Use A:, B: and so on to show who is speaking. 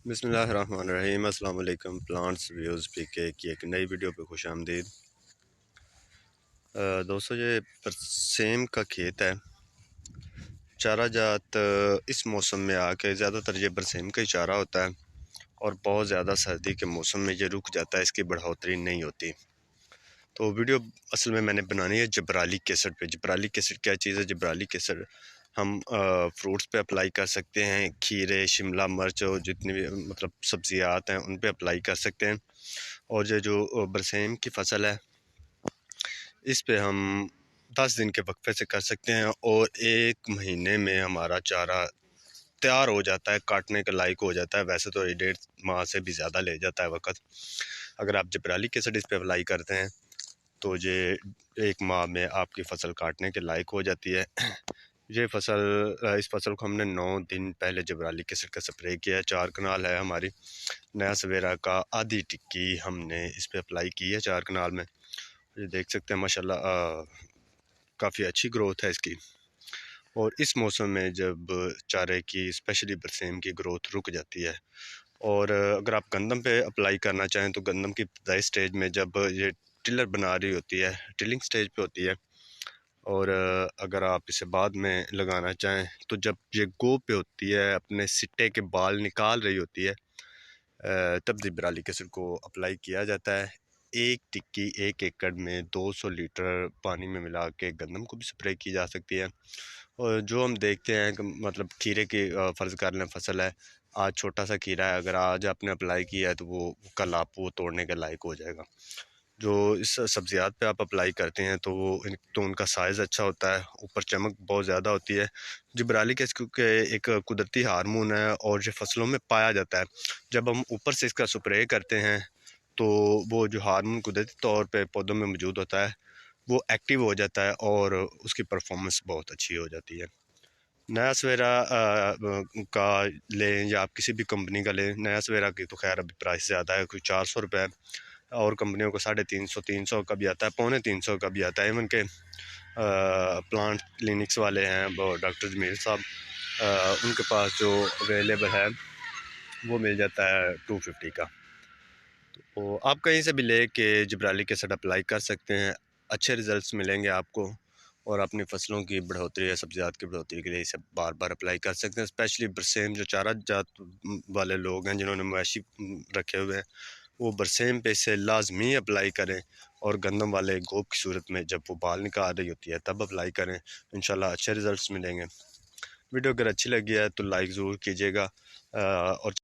A: बिस्मिल्लाहिर्रहमानिर्रहीम। अस्सलाम वालेकुम। प्लांट्स व्यूज़ पीके की एक नई वीडियो पे खुश आमदीद। दोस्तों, ये बरसेम का खेत है। चारा जात इस मौसम में आके ज़्यादातर ये बरसेम का ही चारा होता है और बहुत ज़्यादा सर्दी के मौसम में ये रुक जाता है, इसकी बढ़ोतरी नहीं होती। तो वीडियो असल में मैंने बनानी है जबराली केसर पे। जबराली केसर क्या चीज़ है? जबराली केसर हम फ्रूट्स पे अप्लाई कर सकते हैं, खीरे, शिमला मिर्च और जितनी भी मतलब सब्जियात हैं उन पे अप्लाई कर सकते हैं। और ये जो बरसेम की फ़सल है, इस पे हम 10 दिन के वक्फे से कर सकते हैं और 1 महीने में हमारा चारा तैयार हो जाता है, काटने के लायक हो जाता है। वैसे तो ये 1.5 माह से भी ज़्यादा ले जाता है वक्त। अगर आप जबराली केसर इस पे अप्लाई करते हैं तो ये 1 माह में आपकी फ़सल काटने के लायक हो जाती है। ये इस फसल को हमने 9 दिन पहले जबराली केसर का स्प्रे किया है। 4 कनाल है हमारी। नया सवेरा का आधी टिक्की हमने इस पे अप्लाई की है 4 कनाल में। ये देख सकते हैं माशाल्लाह काफ़ी अच्छी ग्रोथ है इसकी। और इस मौसम में जब चारे की स्पेशली बरसेम की ग्रोथ रुक जाती है। और अगर आप गंदम पे अप्लाई करना चाहें तो गंदम की इब्तदाई स्टेज में जब ये टिलर बना रही होती है, टिलिंग स्टेज पे होती है, और अगर आप इसे बाद में लगाना चाहें तो जब ये गो पे होती है, अपने सिट्टे के बाल निकाल रही होती है, तब जबराली केसर को अप्लाई किया जाता है। 1 टिक्की 1 एकड़ में 200 लीटर पानी में मिला के गंदम को भी स्प्रे की जा सकती है। और जो हम देखते हैं कि मतलब खीरे की फ़र्ज़ कर लें फसल है, आज छोटा सा खीरा है, अगर आज आपने अप्लाई किया है तो वो कल आप वो तोड़ने के लायक हो जाएगा। जो इस सब्जियात पे आप अप्लाई करते हैं तो तो उनका साइज़ अच्छा होता है, ऊपर चमक बहुत ज़्यादा होती है। जिब्रालिक एसिड क्योंकि एक कुदरती हार्मोन है और जो फसलों में पाया जाता है, जब हम ऊपर से इसका स्प्रे करते हैं तो वो जो हार्मोन कुदरती तौर पे पौधों में मौजूद होता है, वो एक्टिव हो जाता है और उसकी परफॉर्मेंस बहुत अच्छी हो जाती है। नया सवेरा का लें या आप किसी भी कंपनी का लें, नया सवेरा की तो खैर अभी प्राइस ज़्यादा है, कोई 400 रुपये है, और कंपनियों को 350 300 का भी आता है, पौने 300 का भी आता है। इवन के प्लांट क्लिनिक्स वाले हैं वो डॉक्टर जमील साहब, उनके पास जो अवेलेबल है वो मिल जाता है 250 का। तो आप कहीं से भी ले के जबराली केसर अप्लाई कर सकते हैं, अच्छे रिजल्ट्स मिलेंगे आपको। और अपनी फसलों की बढ़ोतरी या सब्जियात की बढ़ोतरी के लिए इसे बार बार अप्लाई कर सकते हैं। स्पेशली बरसेम जो चारा जात वाले लोग हैं जिन्होंने मवेशी रखे हुए हैं, वो बरसेम पे इसे लाजमी अप्लाई करें। और गंदम वाले गोब की सूरत में जब वो बाल निकाल रही होती है तब अप्लाई करें, इंशाल्लाह अच्छे रिजल्ट्स मिलेंगे। वीडियो अगर अच्छी लगी है तो लाइक ज़रूर कीजिएगा। और